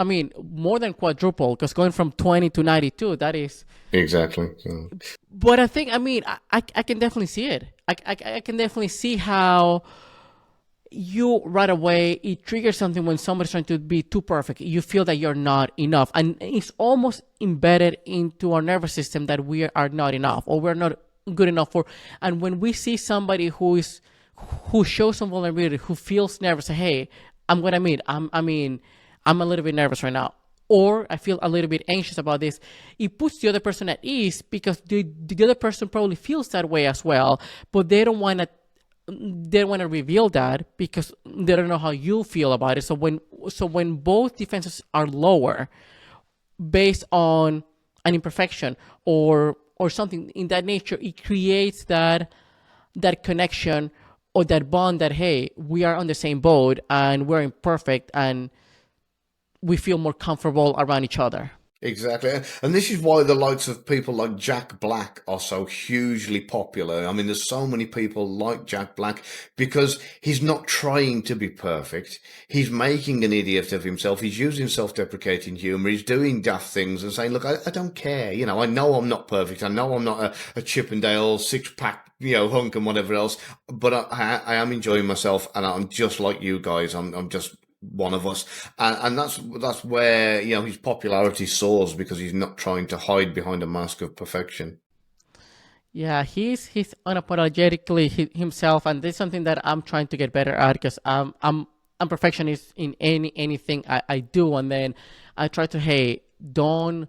more than quadruple, because going from 20 to 92, that is... Exactly. But I think, I can definitely see it. I can definitely see how you right away, it triggers something when somebody's trying to be too perfect. You feel that you're not enough. And it's almost embedded into our nervous system that we are not enough, or we're not good enough for. And when we see somebody who shows some vulnerability, who feels nervous, say, hey, I'm a little bit nervous right now, or I feel a little bit anxious about this, it puts the other person at ease, because the other person probably feels that way as well, but they don't want to reveal that because they don't know how you feel about it. So when both defenses are lower based on an imperfection or something in that nature, it creates that connection or that bond that, hey, we are on the same boat and we're imperfect and we feel more comfortable around each other. Exactly. And this is why the likes of people like Jack Black are so hugely popular. I mean, there's so many people like Jack Black because he's not trying to be perfect. He's making an idiot of himself. He's using self-deprecating humor. He's doing daft things and saying, look, I don't care. You know, I know I'm not perfect. I know I'm not a Chippendale six-pack, hunk and whatever else, but I am enjoying myself, and I'm just like you guys. I'm just one of us, and that's where his popularity soars because he's not trying to hide behind a mask of perfection. Yeah, he's unapologetically himself, and this is something that I'm trying to get better at because I'm perfectionist in anything I do, and then I try to, hey, don't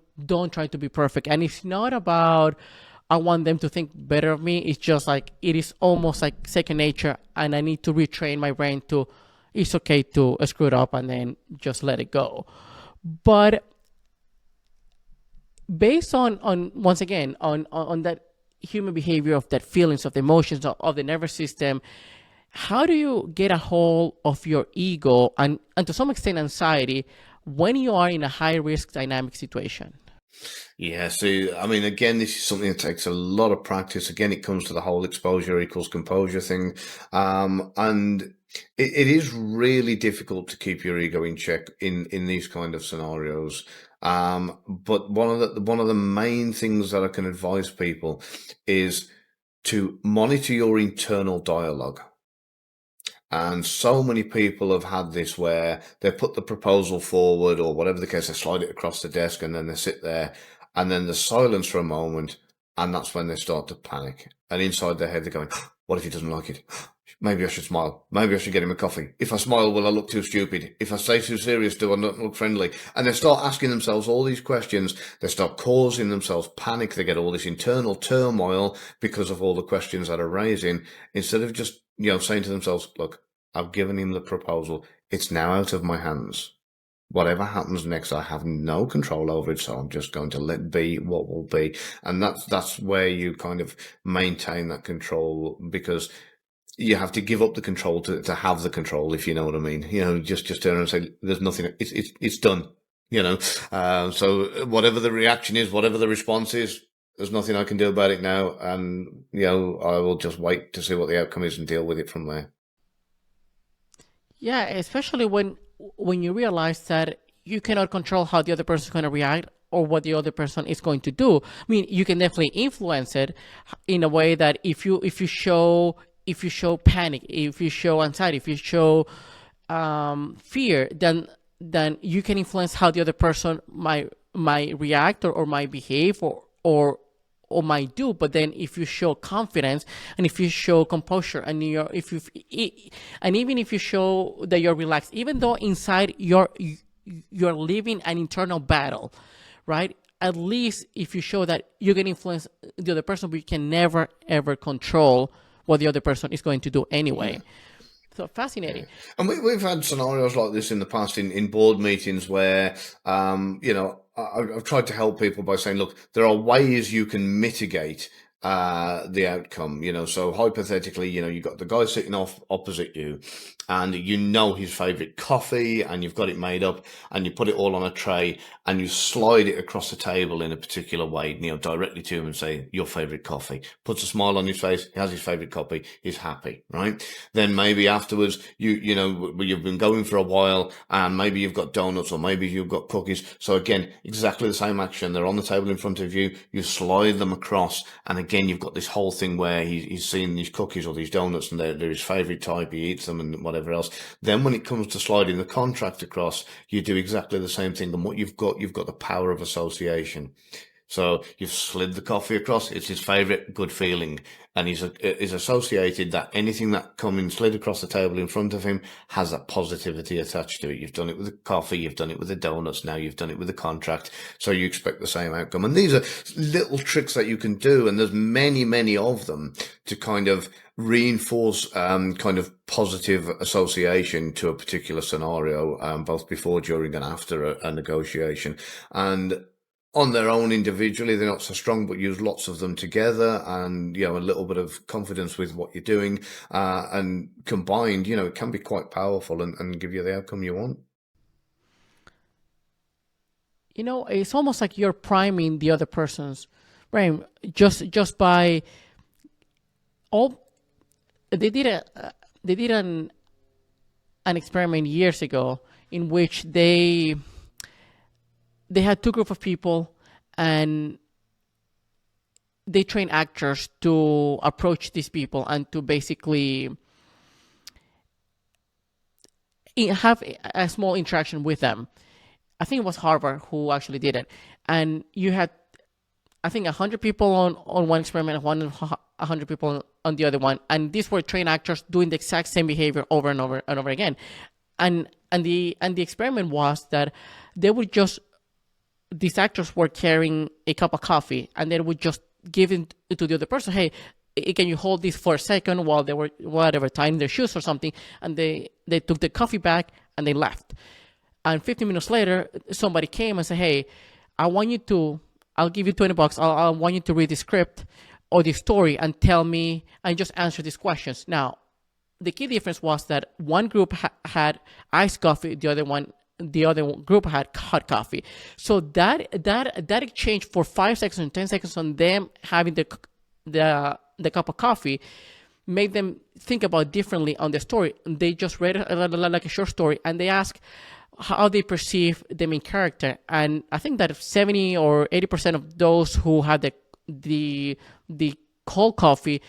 try to be perfect, and it's not about I want them to think better of me. It's just like it is almost like second nature, and I need to retrain my brain to it's okay to screw it up and then just let it go. But based on once again on that human behavior of that feelings of the emotions of the nervous system, how do you get a hold of your ego and to some extent anxiety when you are in a high risk dynamic situation? Yeah, so I mean, again, this is something that takes a lot of practice. Again, it comes to the whole exposure equals composure thing, and it is really difficult to keep your ego in check in these kind of scenarios. But one of the main things that I can advise people is to monitor your internal dialogue. And so many people have had this where they put the proposal forward or whatever the case, they slide it across the desk and then they sit there and then there's silence for a moment. And that's when they start to panic. And inside their head, they're going, what if he doesn't like it? Maybe I should smile. Maybe I should get him a coffee. If I smile, will I look too stupid? If I stay too serious, do I not look friendly? And they start asking themselves all these questions. They start causing themselves panic. They get all this internal turmoil because of all the questions that are raising, instead of just, saying to themselves, look, I've given him the proposal. It's now out of my hands. Whatever happens next, I have no control over it, so I'm just going to let be what will be. And that's where you kind of maintain that control, because you have to give up the control to have the control, if you know what I mean. Just turn around and say, there's nothing, it's done, so whatever the reaction is, whatever the response is, there's nothing I can do about it now. And, I will just wait to see what the outcome is and deal with it from there. Yeah, especially when you realize that you cannot control how the other person is going to react or what the other person is going to do. I mean, you can definitely influence it in a way that if you show panic, if you show anxiety, if you show fear, then you can influence how the other person might react or might behave or might do. But then if you show confidence and if you show composure and and even if you show that you're relaxed, even though inside you're living an internal battle, right? At least if you show that you can influence the other person, but you can never ever control what the other person is going to do anyway. So fascinating. And we've had scenarios like this in the past in board meetings where, I've tried to help people by saying, look, there are ways you can mitigate the outcome. So hypothetically, you've got the guy sitting off opposite you, and his favorite coffee, and you've got it made up, and you put it all on a tray, and you slide it across the table in a particular way, directly to him and say, your favorite coffee. Puts a smile on his face. He has his favorite coffee. He's happy, right? Then maybe afterwards, you've been going for a while, and maybe you've got donuts or maybe you've got cookies. So again, exactly the same action. They're on the table in front of you. You slide them across, and again, you've got this whole thing where he's seeing these cookies or these donuts, and they're his favorite type. He eats them and whatever else. Then when it comes to sliding the contract across, you do exactly the same thing. And what you've got the power of association. So you've slid the coffee across. It's his favorite, good feeling. And he's associated that anything that coming slid across the table in front of him has that positivity attached to it. You've done it with the coffee. You've done it with the donuts. Now you've done it with the contract. So you expect the same outcome. And these are little tricks that you can do. And there's many, many of them to kind of reinforce kind of positive association to a particular scenario, both before, during, and after a negotiation. And on their own individually, they're not so strong, but use lots of them together and, a little bit of confidence with what you're doing. And combined, it can be quite powerful and give you the outcome you want. It's almost like you're priming the other person's brain just by all they did an experiment years ago in which they had two group of people, and they train actors to approach these people and to basically have a small interaction with them. I think it was Harvard who actually did it, and you had, I think, 100 people on one experiment, 100 people on the other one, and these were trained actors doing the exact same behavior over and over and over again. And the experiment was that they would just these actors were carrying a cup of coffee, and they would just give it to the other person. Hey, can you hold this for a second while they were whatever tying their shoes or something? And they took the coffee back and they left. And 15 minutes later, somebody came and said, "Hey, I'll give you $20. I want you to read the script or the story and tell me and just answer these questions." Now, the key difference was that one group had iced coffee, the other group had hot coffee. So that exchange for 5 seconds and 10 seconds on them having the cup of coffee made them think about differently on the story. They just read like a short story, and they asked how they perceive the main character. And I think that 70 or 80% of those who had the cold coffee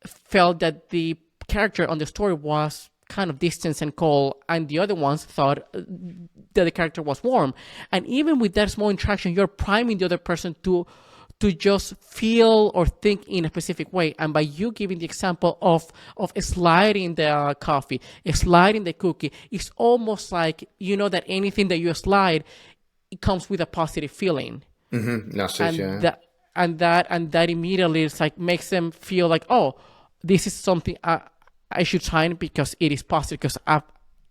felt that the character on the story was kind of distant and cold, and the other ones thought that the character was warm. And even with that small interaction, you're priming the other person to just feel or think in a specific way. And by you giving the example of sliding the coffee, sliding the cookie, it's almost like that anything that you slide, it comes with a positive feeling. That's it, And yeah. that immediately is like makes them feel like, oh, this is something I should sign because it is positive, because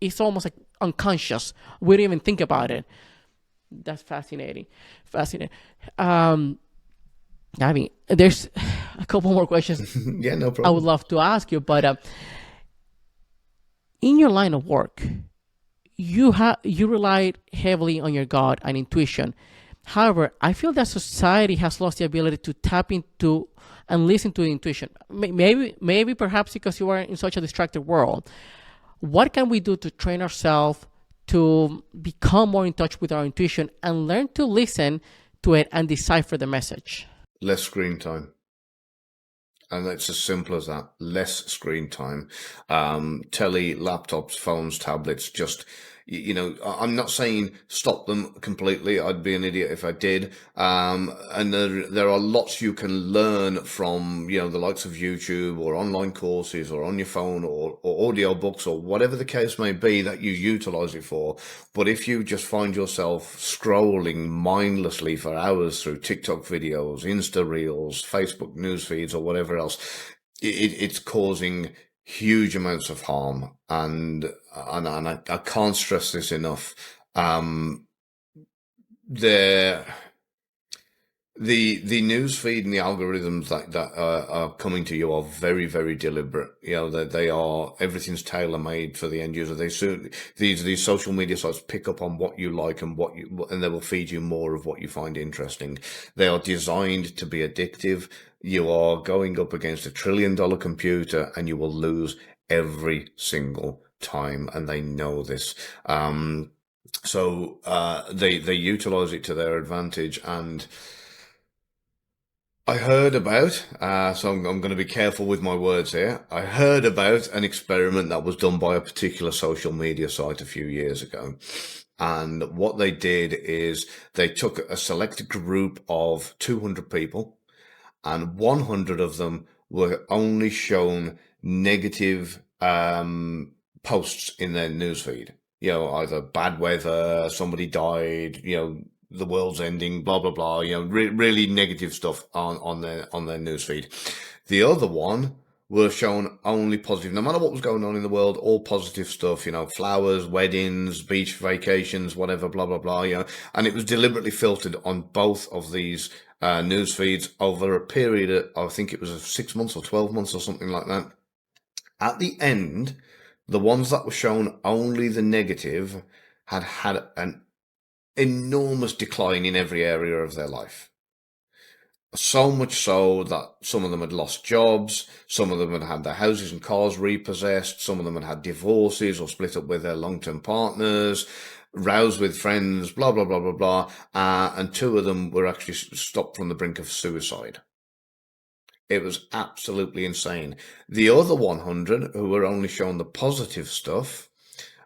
it's almost like unconscious. We don't even think about it. That's fascinating. I mean, there's a couple more questions Yeah, no I would problem. love to ask you, but in your line of work, you relied heavily on your gut and intuition. However, I feel that society has lost the ability to tap into and listen to the intuition. Maybe perhaps because you are in such a distracted world. What can we do to train ourselves to become more in touch with our intuition and learn to listen to it and decipher the message? Less screen time. And it's as simple as that. Less screen time. Telly, laptops, phones, tablets, just, I'm not saying stop them completely. I'd be an idiot if I did. And there are lots you can learn from, the likes of YouTube or online courses or on your phone or audio books or whatever the case may be that you utilize it for. But if you just find yourself scrolling mindlessly for hours through TikTok videos, Insta Reels, Facebook news feeds, or whatever else, it's causing huge amounts of harm. And I can't stress this enough. The the news feed and the algorithms that are coming to you are very, very deliberate. That they are, everything's tailor made for the end user. These social media sites pick up on what you like and they will feed you more of what you find interesting. They are designed to be addictive. You are going up against $1 trillion computer, and you will lose every single time, and they know this. So they utilize it to their advantage. And I heard about, so I'm going to be careful with my words here. I heard about an experiment that was done by a particular social media site a few years ago. And what they did is they took a select group of 200 people, and 100 of them were only shown negative posts in their newsfeed. Either bad weather, somebody died, the world's ending, blah blah blah. Really negative stuff on their newsfeed. The other one were shown only positive, no matter what was going on in the world, all positive stuff. Flowers, weddings, beach vacations, whatever, blah blah blah. And it was deliberately filtered on both of these news feeds over a period of, I think it was 6 months or 12 months or something like that. At the end, the ones that were shown only the negative had an enormous decline in every area of their life. So much so that some of them had lost jobs, some of them had had their houses and cars repossessed, some of them had had divorces or split up with their long-term partners, rows with friends, blah, blah, blah, blah, blah. And two of them were actually stopped from the brink of suicide. It was absolutely insane. The other 100 who were only shown the positive stuff,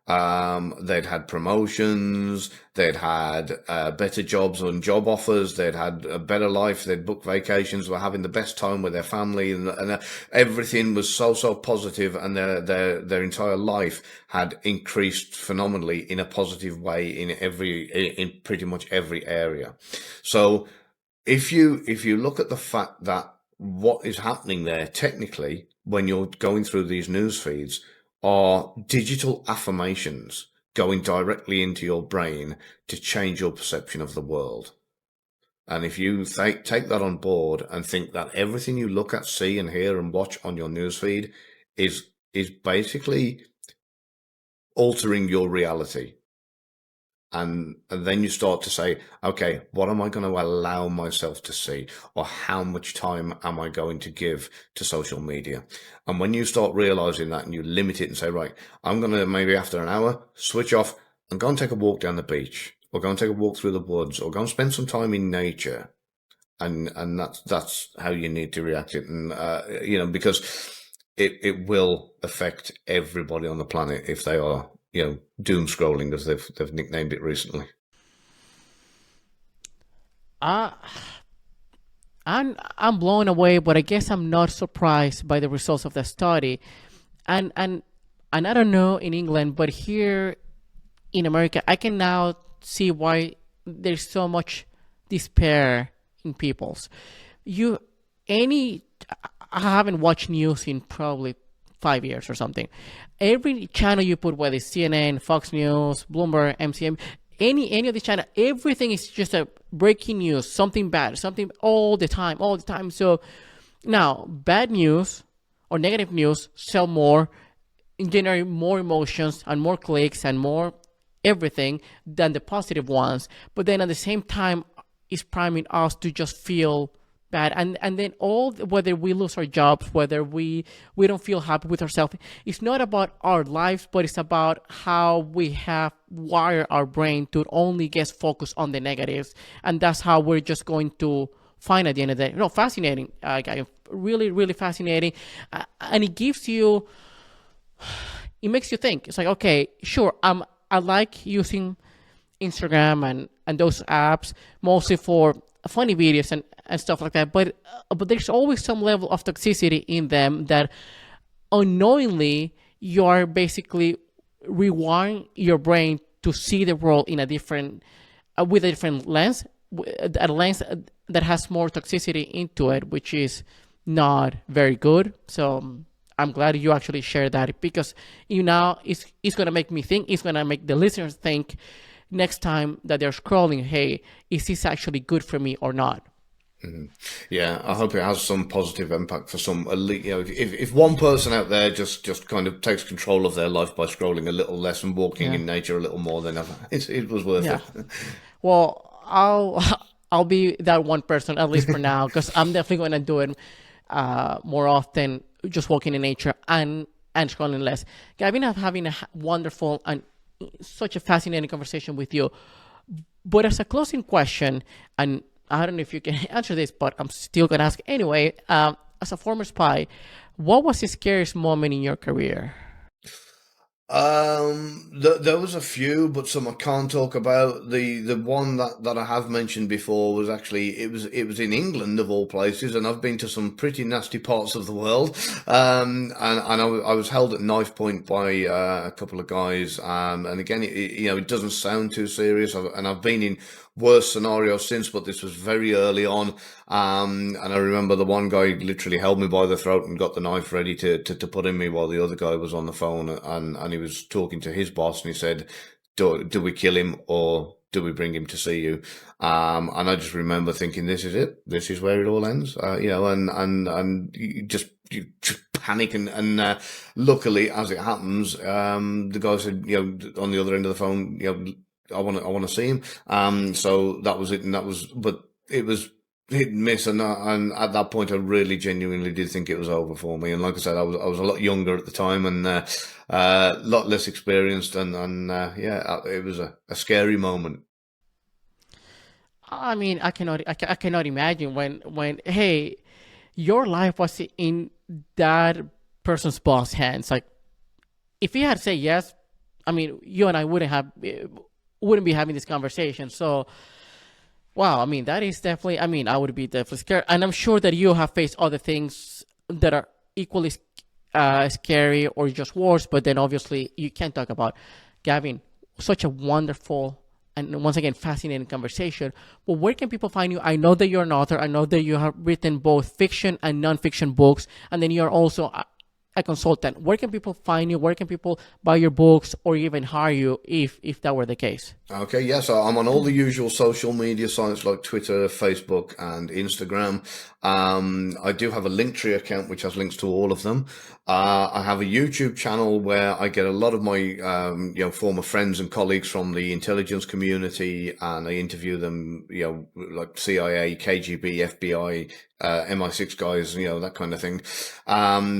they'd had promotions, they'd had better jobs and job offers, they'd had a better life, they'd booked vacations, were having the best time with their family, and everything was so positive, and their entire life had increased phenomenally in a positive way in pretty much every area. So if you look at the fact that what is happening there technically when you're going through these news feeds are digital affirmations going directly into your brain to change your perception of the world. And if you take that on board and think that everything you look at, see and hear and watch on your newsfeed is basically altering your reality. And then you start to say, okay, what am I going to allow myself to see? Or how much time am I going to give to social media? And when you start realizing that and you limit it and say, right, I'm going to maybe after an hour switch off and go and take a walk down the beach, or go and take a walk through the woods, or go and spend some time in nature. And that's how you need to react it. And, because it will affect everybody on the planet if they are, doom scrolling, as they've nicknamed it recently. I'm blown away, but I guess I'm not surprised by the results of the study. And I don't know in England, but here in America, I can now see why there's so much despair in people's. I haven't watched news in probably 5 years or something. Every channel you put, whether it's CNN, Fox News, Bloomberg, MCM, any of the channel, everything is just a breaking news, something bad, something all the time. So now, bad news or negative news sell more, generate more emotions and more clicks and more everything than the positive ones. But then at the same time, it's priming us to just feel bad, and then whether we lose our jobs, whether we don't feel happy with ourselves, it's not about our lives, but it's about how we have wired our brain to only get focused on the negatives, and that's how we're just going to find at the end of the day. Fascinating, really, really fascinating, and it makes you think. It's like, okay, sure, I like using Instagram and those apps mostly for funny videos and stuff like that, but there's always some level of toxicity in them that unknowingly you're basically rewiring your brain to see the world in a different with a different lens, a lens that has more toxicity into it, which is not very good. So I'm glad you actually shared that, because it's going to make me think, it's going to make the listeners think next time that they're scrolling, hey, is this actually good for me or not? Mm-hmm. Yeah, I hope it has some positive impact for some elite. If one person out there just kind of takes control of their life by scrolling a little less and walking in nature a little more, then it was worth it. Well, I'll be that one person, at least for now, because I'm definitely going to do it more often, just walking in nature and scrolling less. Gavin, I'm having a wonderful and such a fascinating conversation with you. But as a closing question, and I don't know if you can answer this, but I'm still going to ask anyway, as a former spy, what was the scariest moment in your career? There was a few, but some I can't talk about. The one that I have mentioned before was actually it was in England of all places, and I've been to some pretty nasty parts of the world. And I was held at knife point by a couple of guys. And again, it doesn't sound too serious, and I've been in worse scenarios since, but this was very early on. And I remember the one guy literally held me by the throat and got the knife ready to put in me while the other guy was on the phone, and he was talking to his boss, and he said, do we kill him or do we bring him to see you? And I just remember thinking, this is it. This is where it all ends. And you just panic, and luckily, as it happens, the guy said, on the other end of the phone, I want to see him. So that was it, and but it was hit and miss, and at that point, I really genuinely did think it was over for me. And like I said, I was a lot younger at the time, and a lot less experienced, and yeah, it was a scary moment. I mean, I cannot imagine when hey, your life was in that person's boss hands. Like, if he had said yes, I mean, you and I wouldn't be having this conversation. So, wow, I mean, that is definitely. I mean, I would be definitely scared, and I'm sure that you have faced other things that are equally scary or just worse. But then, obviously, you can't talk about Gavin. Such a wonderful and once again fascinating conversation. But where can people find you? I know that you're an author. I know that you have written both fiction and nonfiction books, and then you're also a consultant. Where can people find you? Where can people buy your books or even hire you if that were the case? Okay, yeah, so I'm on all the usual social media sites like Twitter, Facebook, and Instagram. I do have a Linktree account which has links to all of them. I have a YouTube channel where I get a lot of my former friends and colleagues from the intelligence community, and I interview them, like CIA, KGB, FBI, MI6 guys, that kind of thing.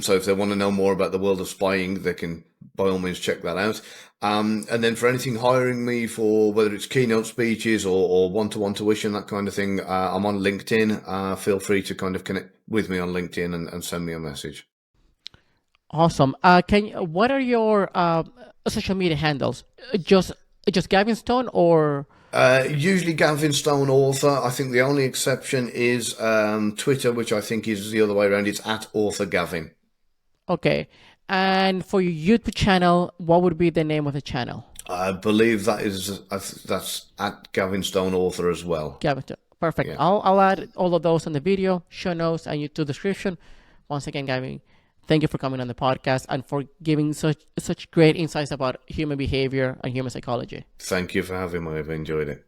So if they want to know more about the world of spying, they can by all means check that out. And then for anything hiring me for whether it's keynote speeches or one-to-one tuition, that kind of thing, I'm on LinkedIn. Feel free to kind of connect with me on LinkedIn and send me a message. Awesome. What are your social media handles? Just Gavin Stone or? Usually Gavin Stone author. I think the only exception is Twitter, which I think is the other way around. It's at author Gavin. Okay. And for your YouTube channel, what would be the name of the channel? I believe that's at Gavin Stone author as well. Gavin Stone. Perfect. Yeah. I'll add all of those on the video, show notes, and YouTube description. Once again, Gavin, thank you for coming on the podcast and for giving such great insights about human behavior and human psychology. Thank you for having me. I've enjoyed it.